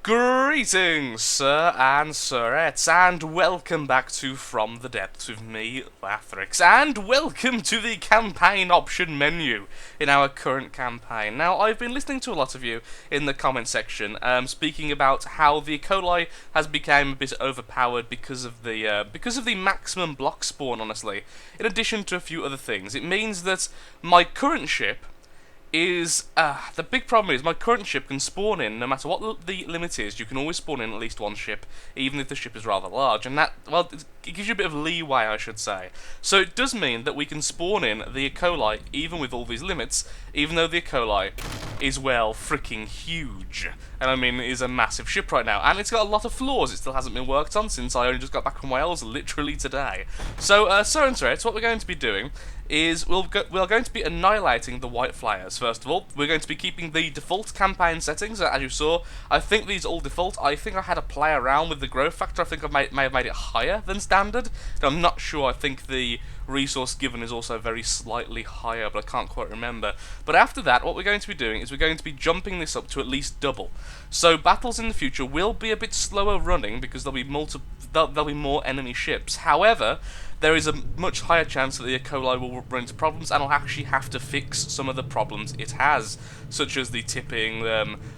Greetings, sir and sirettes, and welcome back to From the Depths with me, Lathrix, and welcome to the campaign option menu in our current campaign. Now, I've been listening to a lot of you in the comment section, speaking about how the Ecoli has become a bit overpowered because of the maximum block spawn. Honestly, in addition to a few other things, it means that my current ship is the big problem is my current ship can spawn in no matter what the limit is. You can always spawn in at least one ship, even if the ship is rather large, and that, well, it gives you a bit of leeway, I should say. So it does mean that we can spawn in the Ecoli even with all these limits, even though the Ecoli is, well, freaking huge. And I mean, it is a massive ship right now, and it's got a lot of flaws. It still hasn't been worked on since I only just got back from Wales literally today. So, sir and sirettes, what we're going to be doing is we are going to be annihilating the White Flayers. First of all, we're going to be keeping the default campaign settings, as you saw. I think these are all default. I think I had to play around with the growth factor. I think I may have made it higher than standard. I'm not sure. I think the resource given is also very slightly higher, but I can't quite remember. But after that, what we're going to be doing is we're going to be jumping this up to at least double. So battles in the future will be a bit slower running because there'll be more enemy ships. However, there is a much higher chance that the Ecoli will run into problems, and I'll actually have to fix some of the problems it has, such as the tipping,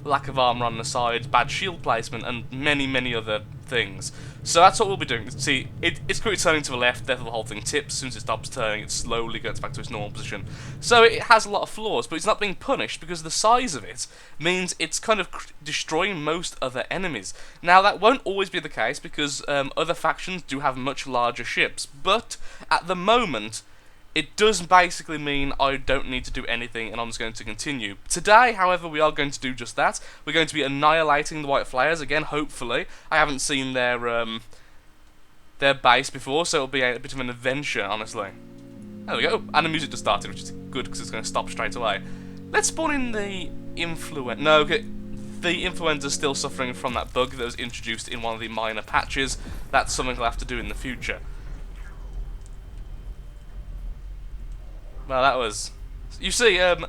lack of armor on the sides, bad shield placement, and many, many other things. So that's what we'll be doing. See, it's currently turning to the left, therefore the whole thing tips. As soon as it stops turning, it slowly gets back to its normal position. So it has a lot of flaws, but it's not being punished because the size of it means it's kind of destroying most other enemies. Now, that won't always be the case because other factions do have much larger ships, but at the moment, it does basically mean I don't need to do anything and I'm just going to continue. Today, however, we are going to do just that. We're going to be annihilating the White Flayers again, hopefully. I haven't seen their base before, so it'll be a bit of an adventure, honestly. There we go. And the music just started, which is good because it's going to stop straight away. Let's spawn in the Influenza. No, okay. The Influenza is still suffering from that bug that was introduced in one of the minor patches. That's something we'll have to do in the future. Well, that was... You see, they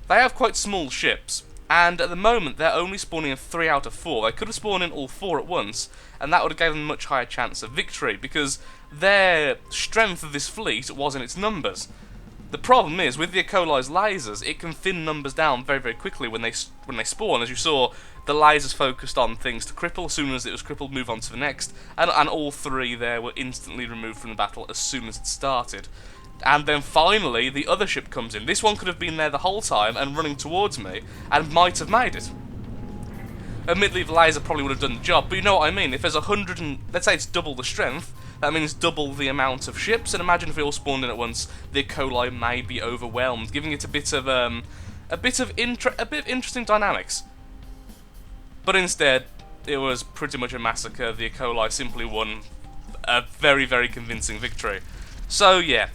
have quite small ships, and at the moment they're only spawning in 3 out of 4. They could have spawned in all 4 at once, and that would have given them a much higher chance of victory, because their strength of this fleet was in its numbers. The problem is, with the Ecoli's lasers, it can thin numbers down very, very quickly when they spawn. As you saw, the lasers focused on things to cripple. As soon as it was crippled, move on to the next, and all 3 there were instantly removed from the battle as soon as it started. And then finally, the other ship comes in. This one could have been there the whole time and running towards me, and might have made it. Admittedly, the laser probably would have done the job, but you know what I mean. If there's 100 and... let's say it's double the strength, that means double the amount of ships, and imagine if they all spawned in at once, the Ecoli may be overwhelmed, giving it a bit of interesting dynamics. But instead, it was pretty much a massacre. The Ecoli simply won a very, very convincing victory. So, yeah.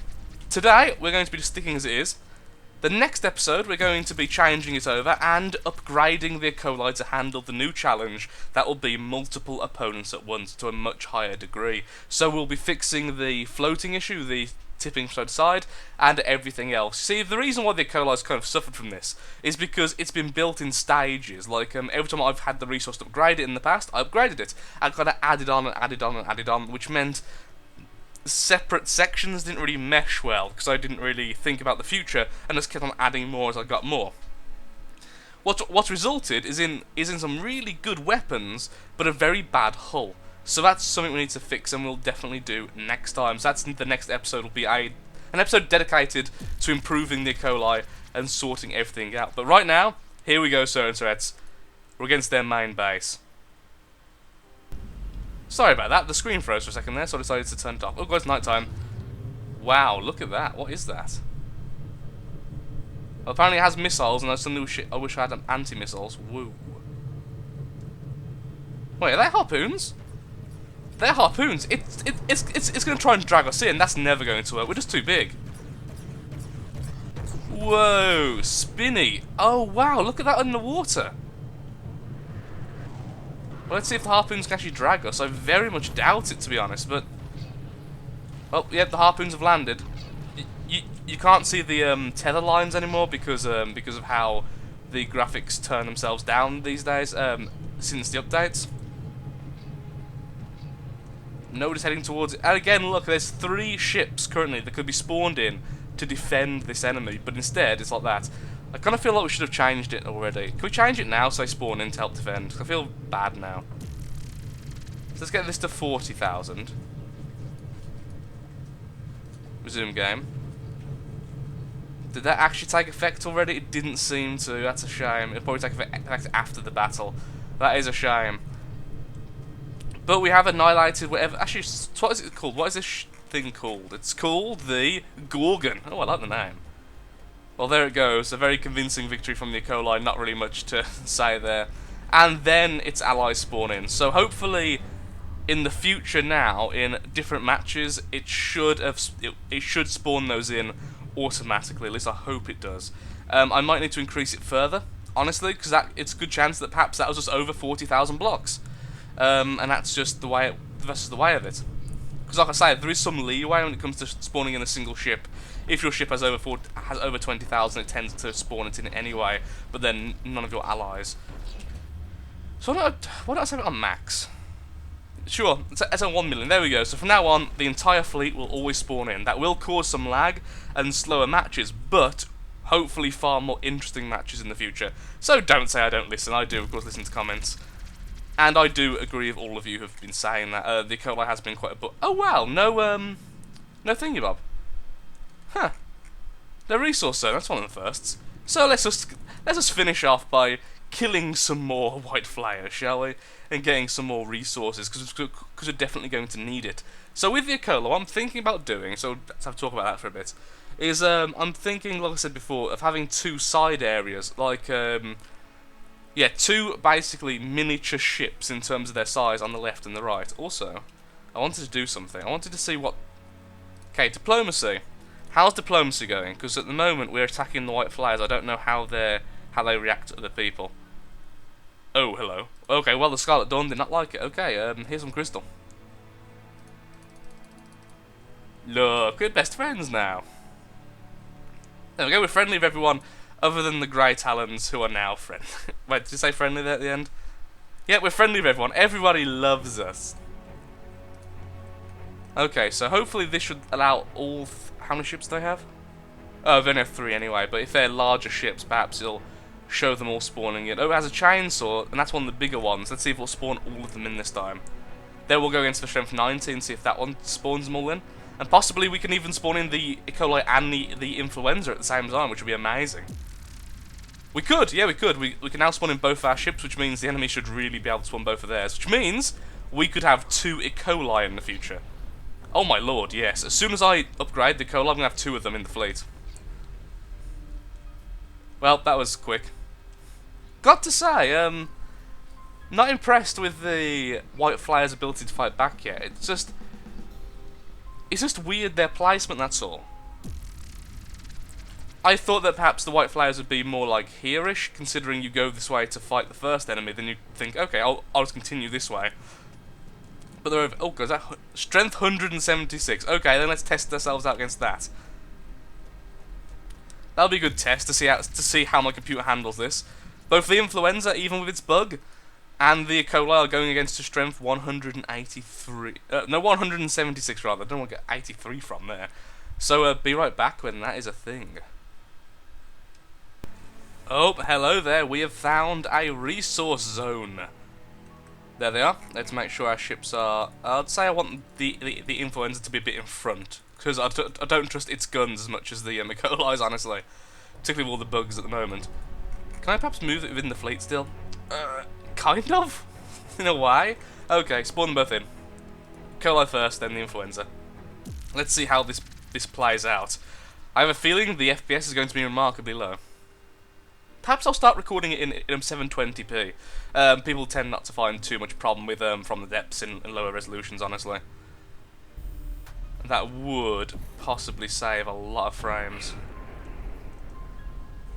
Today, we're going to be sticking as it is. The next episode, we're going to be changing it over and upgrading the Ecoli to handle the new challenge that will be multiple opponents at once to a much higher degree. So we'll be fixing the floating issue, the tipping side to side, and everything else. See, the reason why the Ecoli's kind of suffered from this is because it's been built in stages. Like, every time I've had the resource to upgrade it in the past, I upgraded it. I kind of added on and added on and added on, which meant separate sections didn't really mesh well because I didn't really think about the future and just kept on adding more as I got more. What's resulted is in some really good weapons but a very bad hull. So that's something we need to fix and we'll definitely do next time. So that's the next episode. Will be an episode dedicated to improving the Ecoli and sorting everything out. But right now, here we go, sir and sirettes. We're against their main base. Sorry about that, the screen froze for a second there, so I decided to turn it off. Oh god, it's night time. Wow, look at that. What is that? Well, apparently it has missiles, and I wish I had anti-missiles. Woo. Wait, are they harpoons? They're harpoons. It's going to try and drag us in. That's never going to work. We're just too big. Whoa, spinny. Oh wow, look at that underwater. Well, let's see if the harpoons can actually drag us. I very much doubt it, to be honest, but... Well, yeah, the harpoons have landed. You can't see the tether lines anymore because of how the graphics turn themselves down these days. since the updates. Nobody's heading towards it. And again, look, there's 3 ships currently that could be spawned in to defend this enemy, but instead it's like that. I kind of feel like we should have changed it already. Can we change it now so they spawn in to help defend? I feel bad now. So let's get this to 40,000. Resume game. Did that actually take effect already? It didn't seem to. That's a shame. It'll probably take effect after the battle. That is a shame. But we have annihilated whatever. Actually, what is it called? What is this thing called? It's called the Gorgon. Oh, I like the name. Well, there it goes. A very convincing victory from the Ecoli. Not really much to say there. And then its allies spawn in. So hopefully, in the future now, in different matches, it should spawn those in automatically. At least I hope it does. I might need to increase it further, honestly, because it's a good chance that perhaps that was just over 40,000 blocks. And that's just the way that's the way of it. Because like I say, there is some leeway when it comes to spawning in a single ship. If your ship has over 20,000, it tends to spawn it in anyway, but then none of your allies. So why don't I save it on max? Sure, it's on 1 million. There we go. So from now on, the entire fleet will always spawn in. That will cause some lag and slower matches, but hopefully far more interesting matches in the future. So don't say I don't listen. I do, of course, listen to comments. And I do agree with all of you who have been saying that the Ecoli has been quite a oh wow, no thingy bob. Huh. The resource zone, that's one of the firsts. So let's just finish off by killing some more White Flayers, shall we? And getting some more resources, because we're definitely going to need it. So with the Ecoli, what I'm thinking about doing, so let's have a talk about that for a bit, is I'm thinking, like I said before, of having 2 side areas, like, yeah, 2 basically miniature ships in terms of their size on the left and the right. Also, I wanted to do something. I wanted to see what... Okay, diplomacy. How's diplomacy going? Because at the moment we're attacking the White Flayers. I don't know how they react to other people. Oh, hello. Okay, well, the Scarlet Dawn did not like it. Okay, here's some crystal. Look, we're best friends now. There we go, we're friendly with everyone other than the Grey Talons, who are now friendly. Wait, did you say friendly there at the end? Yeah, we're friendly with everyone. Everybody loves us. Okay, so hopefully this should allow all... how many ships do they have? Oh, they only have 3 anyway, but if they're larger ships, perhaps it'll show them all spawning in. Oh, it has a chainsaw, and that's one of the bigger ones. Let's see if it'll spawn all of them in this time. Then we'll go against the strength 90 and see if that one spawns them all in. And possibly we can even spawn in the Ecoli and the Influenza at the same time, which would be amazing. We could, yeah, we could. We can now spawn in both our ships, which means the enemy should really be able to spawn both of theirs, which means we could have 2 Ecoli in the future. Oh my lord, yes. As soon as I upgrade the Ecoli, I'm going to have 2 of them in the fleet. Well, that was quick. Got to say, not impressed with the White Flayers' ability to fight back yet. It's just weird, their placement, that's all. I thought that perhaps the White Flayers would be more like here-ish, considering you go this way to fight the first enemy, then you think, okay, I'll just continue this way. But they're over... oh, goes that... strength 176. Okay, then let's test ourselves out against that. That'll be a good test to see how my computer handles this. Both the Influenza, even with its bug, and the Ecoli are going against a strength 183... no, 176 rather. I don't want to get 83 from there. So, be right back when that is a thing. Oh, hello there. We have found a resource zone. There they are. Let's make sure our ships are... I'd say I want the Influenza to be a bit in front, because I don't trust its guns as much as the Ecoli's, honestly. Particularly with all the bugs at the moment. Can I perhaps move it within the fleet still? Kind of? In a way? Okay, spawn them both in. Ecoli first, then the Influenza. Let's see how this plays out. I have a feeling the FPS is going to be remarkably low. Perhaps I'll start recording it in 720p. People tend not to find too much problem with from the depths in lower resolutions, honestly. That would possibly save a lot of frames.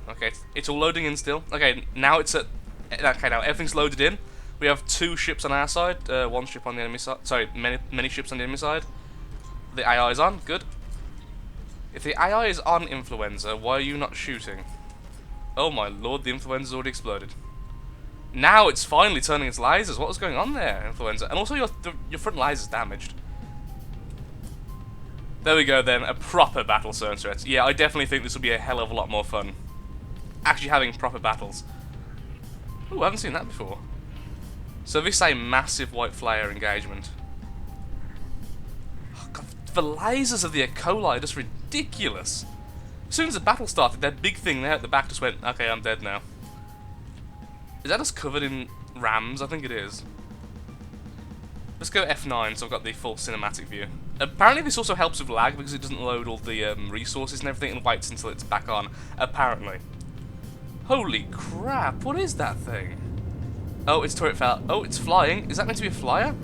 Okay, it's all loading in still. Okay, now it's at... okay, now everything's loaded in. We have 2 ships on our side, 1 ship on the enemy side. Sorry, many ships on the enemy side. The AI is on, good. If the AI is on Influenza, why are you not shooting? Oh my lord, the Influenza's already exploded. Now it's finally turning its lasers. What was going on there, Influenza? And also your front laser's damaged. There we go then, a proper battle, Cernthreat. Yeah, I definitely think this will be a hell of a lot more fun. Actually having proper battles. Ooh, I haven't seen that before. So this is a massive White Flayer engagement. Oh, God, the lasers of the Ecoli are just ridiculous. As soon as the battle started, that big thing there at the back just went, okay, I'm dead now. Is that just covered in rams? I think it is. Let's go F9 so I've got the full cinematic view. Apparently this also helps with lag because it doesn't load all the resources and everything and waits until it's back on. Apparently. Holy crap, what is that thing? Oh, its turret fell. Oh, it's flying. Is that meant to be a flyer?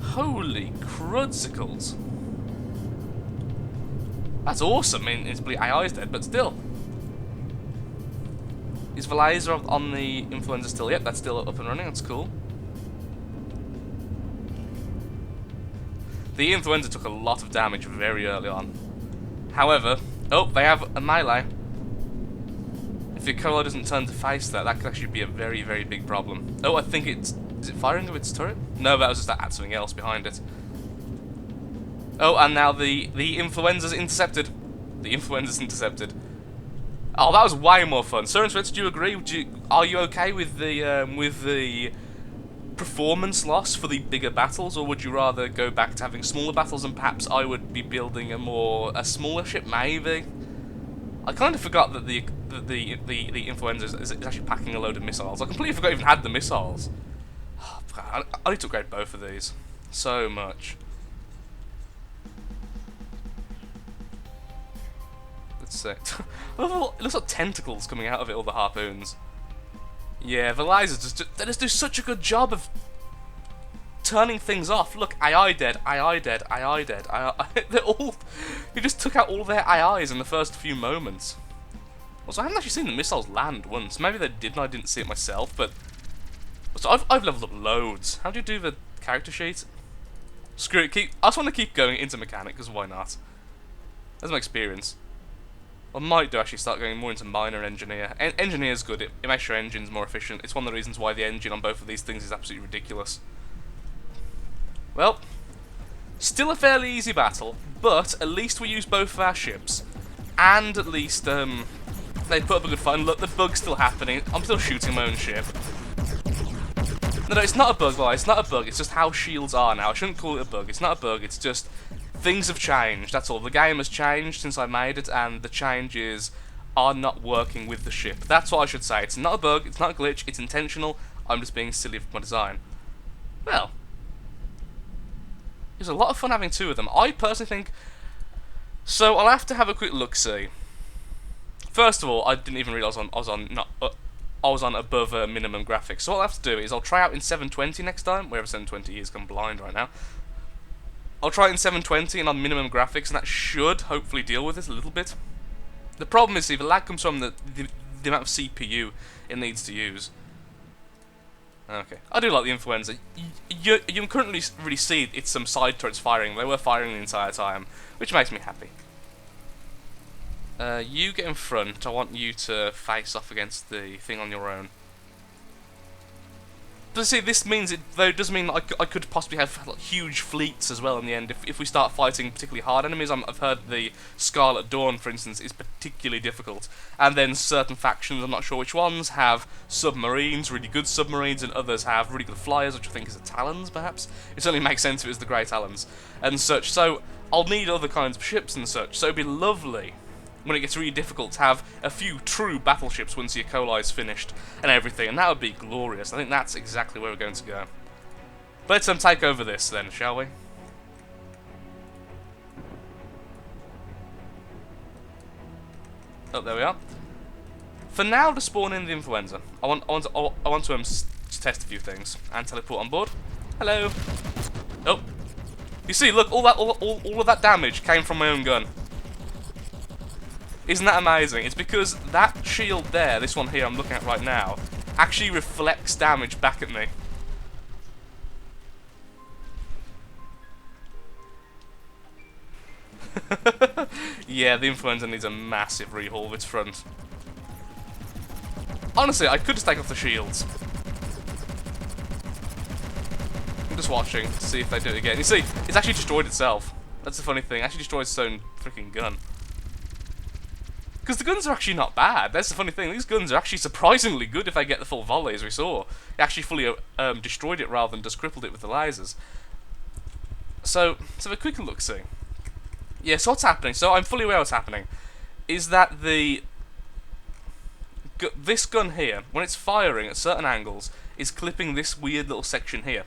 Holy crudsicles. That's awesome. I mean, its AI is dead, but still. Is the laser on the Influenza still? Yep, that's still up and running. That's cool. The Influenza took a lot of damage very early on. However, oh, they have a melee. If the Ecoli doesn't turn to face that, that could actually be a very, very big problem. Oh, I think it's... Is it firing of its turret? No, that was just that had something else behind it. Oh, and now the Influenza's intercepted. The Influenza's intercepted. Oh, that was way more fun. Cernthreat, do you agree? Are you okay with the performance loss for the bigger battles, or would you rather go back to having smaller battles and perhaps I would be building a smaller ship, maybe? I kind of forgot that the Influenza is actually packing a load of missiles. I completely forgot I even had the missiles. Oh, I need to upgrade both of these. So much. Let's see. It looks like tentacles coming out of it, all the harpoons. Yeah, the lasers they just do such a good job of turning things off. Look, AI dead, AI dead, AI dead. They're all... He just took out all their AIs in the first few moments. Also, I haven't actually seen the missiles land once. Maybe they did and I didn't see it myself, but... So I've leveled up loads. How do you do the character sheet? Screw it, I just want to keep going into mechanic, because why not? That's my experience. I might do actually start going more into minor engineer. Engineer's good, it makes your engines more efficient. It's one of the reasons why the engine on both of these things is absolutely ridiculous. Well, still a fairly easy battle, but at least we use both of our ships. And at least they put up a good fight. And look, the bug's still happening. I'm still shooting my own ship. No, it's not a bug, guys. It's not a bug. It's just how shields are now. I shouldn't call it a bug. It's not a bug. It's just... Things have changed, that's all. The game has changed since I made it, and the changes are not working with the ship. That's what I should say. It's not a bug, it's not a glitch, it's intentional. I'm just being silly with my design. Well, it was a lot of fun having two of them. I personally think... So, I'll have to have a quick look-see. First of all, I didn't even realise I was on above minimum graphics. So what I'll have to do is I'll try out in 720 next time, wherever 720 is, I'm blind right now. I'll try it in 720 and on minimum graphics, and that should hopefully deal with this a little bit. The problem is, see, the lag comes from the amount of CPU it needs to use. Okay, I do like the Influenza. You can currently really see it's some side turrets firing. They were firing the entire time, which makes me happy. You get in front. I want you to face off against the thing on your own. But see, this means it, though, it does mean that I could possibly have like, huge fleets as well in the end if we start fighting particularly hard enemies. I've heard the Scarlet Dawn, for instance, is particularly difficult. And then certain factions, I'm not sure which ones, have submarines, really good submarines, and others have really good flyers, which I think is the Talons, perhaps? It certainly makes sense if it was the Grey Talons and such. So I'll need other kinds of ships and such, so it'd be lovely when it gets really difficult to have a few true battleships once the Ecoli is finished and everything, and that would be glorious. I think that's exactly where we're going to go. But let's take over this then, shall we? Oh, there we are. For now, to spawn in the Influenza, I want to test a few things and teleport on board. Hello. Oh, you see, look, all of that damage came from my own gun. Isn't that amazing? It's because that shield there, this one here I'm looking at right now, actually reflects damage back at me. Yeah, the Influenza needs a massive rehaul of its front. Honestly, I could just take off the shields. I'm just watching to see if they do it again. You see, it's actually destroyed itself. That's the funny thing. It actually destroyed its own freaking gun. Because the guns are actually not bad. That's the funny thing. These guns are actually surprisingly good if they get the full volley, as we saw. It actually fully destroyed it rather than just crippled it with the lasers. So a quick look-see. Yeah, so what's happening? So I'm fully aware what's happening. Is that this gun here, when it's firing at certain angles, is clipping this weird little section here.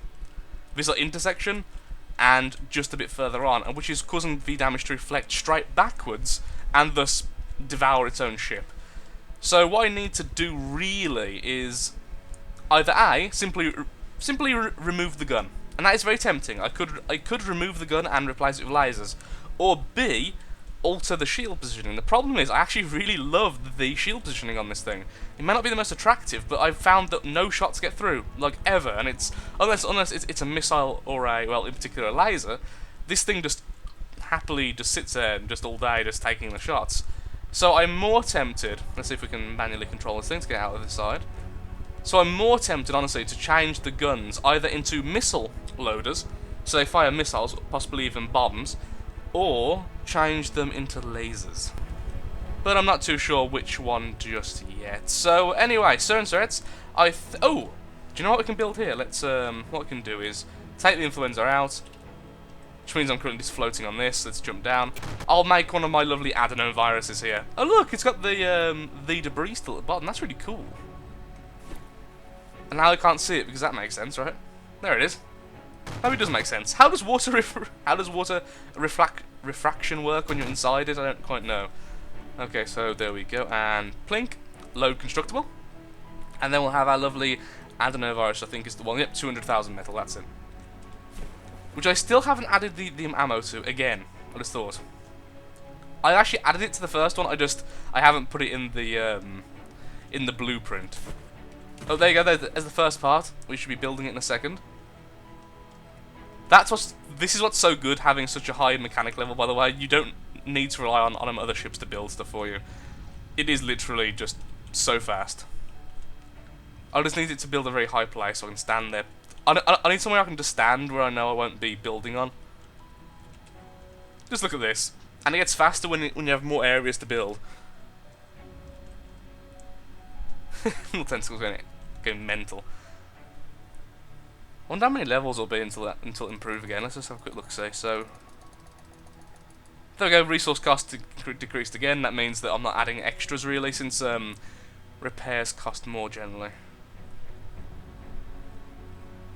This like, intersection, and just a bit further on, and which is causing the damage to reflect straight backwards, and thus devour its own ship. So what I need to do really is either A, simply remove the gun, and that is very tempting. I could remove the gun and replace it with lasers, or B, alter the shield positioning. The problem is I actually really love the shield positioning on this thing. It may not be the most attractive, but I've found that no shots get through, like ever, and it's unless it's a missile or a, well, in particular a laser, this thing just happily just sits there and just all day just taking the shots. So I'm more tempted, let's see if we can manually control this thing to get out of this side. So I'm more tempted, honestly, to change the guns either into missile loaders, so they fire missiles, possibly even bombs, or change them into lasers. But I'm not too sure which one just yet. So anyway, certain threats, oh, do you know what we can build here? Let's what we can do is take the Influenza out, which means I'm currently just floating on this. Let's jump down. I'll make one of my lovely adenoviruses here. Oh look, it's got the debris still at the bottom. That's really cool. And now I can't see it because that makes sense, right? There it is. Maybe it does make sense. How does water refraction work when you're inside it? I don't quite know. Okay, so there we go. And plink, load constructible, and then we'll have our lovely adenovirus. I think is the one. Yep, 200,000 metal. That's it. Which I still haven't added the ammo to. Again, I just thought I actually added it to the first one. I haven't put it in the blueprint. Oh, there you go. There's the first part. We should be building it in a second. This is what's so good having such a high mechanic level, by the way. You don't need to rely on other ships to build stuff for you. It is literally just so fast. I just need it to build a very high place so I can stand there. I need somewhere I can just stand where I know I won't be building on. Just look at this. And it gets faster when you have more areas to build. Little tentacles going mental. I wonder how many levels will be until it improve again. Let's just have a quick look. So there we go. Resource cost decreased again. That means that I'm not adding extras really, since repairs cost more generally.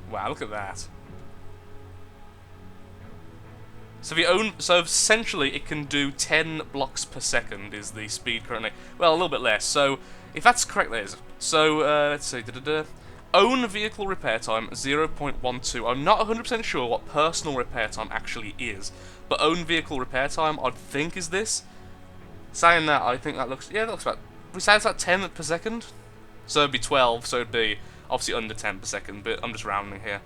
Wow, look at that. So essentially it can do 10 blocks per second is the speed currently. Well, a little bit less. So if that's correct, there's. So let's see. Own vehicle repair time 0.12. I'm not 100% sure what personal repair time actually is, but own vehicle repair time I think is this. Saying that, I think that looks, yeah, that looks about, we say it's like 10 per second, so it'd be 12, so it'd be obviously under 10 per second, but I'm just rounding here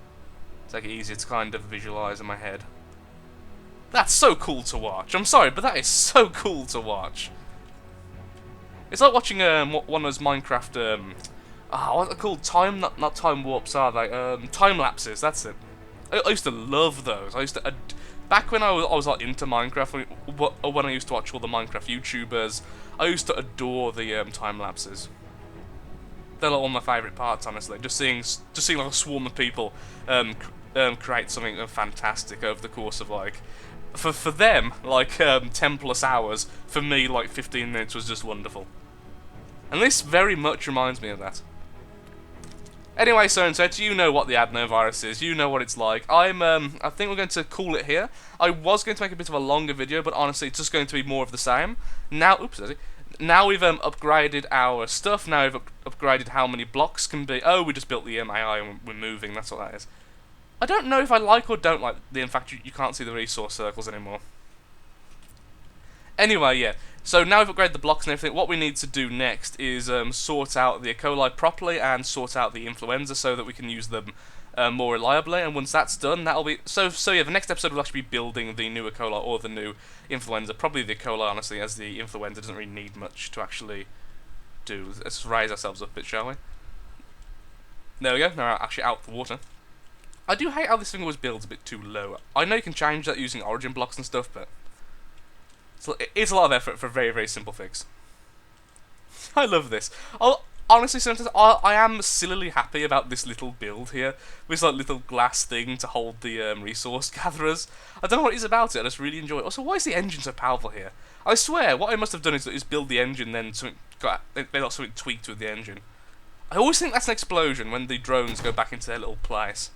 to make it easier to kind of visualize in my head. That's so cool to watch. I'm sorry, but that is so cool to watch. It's like watching one of those Minecraft what are they called? Not time warps, are they? Time lapses. That's it. I used to love those. I used to back when I was like into Minecraft, when I used to watch all the Minecraft YouTubers. I used to adore the time lapses. They're like one of my favourite parts, honestly. Just seeing like a swarm of people create something fantastic over the course of like, for them like 10 plus hours. For me, like 15 minutes was just wonderful. And this very much reminds me of that. Anyway, so you know what the adenovirus is, you know what it's like. I think we're going to call it here. I was going to make a bit of a longer video, but honestly, it's just going to be more of the same. Now, now we've upgraded our stuff, now we've upgraded how many blocks can be. Oh, we just built the AI and we're moving, that's what that is. I don't know if I like or don't like the fact you can't see the resource circles anymore. Anyway, yeah. So now we've upgraded the blocks and everything. What we need to do next is sort out the Ecoli properly and sort out the Influenza so that we can use them more reliably. And once that's done, that'll be so yeah. The next episode will actually be building the new Ecoli or the new Influenza. Probably the Ecoli, honestly, as the Influenza doesn't really need much to actually do? Let's raise ourselves up a bit, shall we? There we go. Now we're actually out of the water. I do hate how this thing always builds a bit too low. I know you can change that using origin blocks and stuff, but it's a lot of effort for a very, very simple fix. I love this. Honestly, sometimes I am sillily happy about this little build here. This like little glass thing to hold the resource gatherers. I don't know what it is about it, I just really enjoy it. Also, why is the engine so powerful here? I swear, what I must have done is build the engine, then they got something tweaked with the engine. I always think that's an explosion when the drones go back into their little place.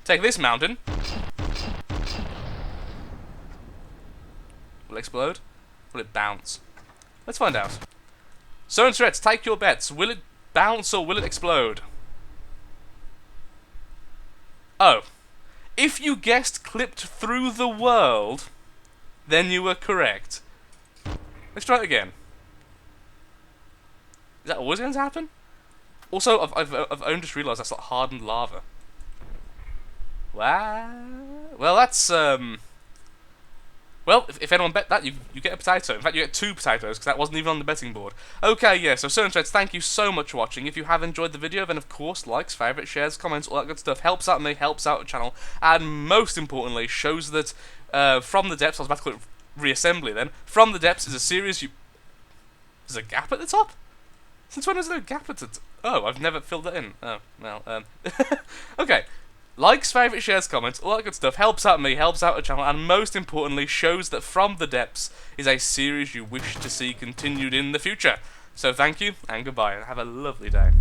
Take this, mountain. Will it explode? Will it bounce? Let's find out. So and threats, take your bets. Will it bounce or will it explode? Oh. If you guessed clipped through the world, then you were correct. Let's try it again. Is that always going to happen? Also, I've only just realised that's like hardened lava. Wow. Well, that's well, if anyone bet that, you get a potato. In fact, you get 2 potatoes, because that wasn't even on the betting board. Okay, yeah, so Certain Threads, thank you so much for watching. If you have enjoyed the video, then of course, likes, favourites, shares, comments, all that good stuff helps out me, helps out the channel, and most importantly, shows that From the Depths, I was about to call it Reassembly then, From the Depths is a series There's a gap at the top? Since when is there a gap at the top? Oh, I've never filled that in. Oh, well, okay. Likes, favourites, shares, comments, all that good stuff helps out me, helps out the channel, and most importantly shows that From the Depths is a series you wish to see continued in the future. So thank you, and goodbye, and have a lovely day.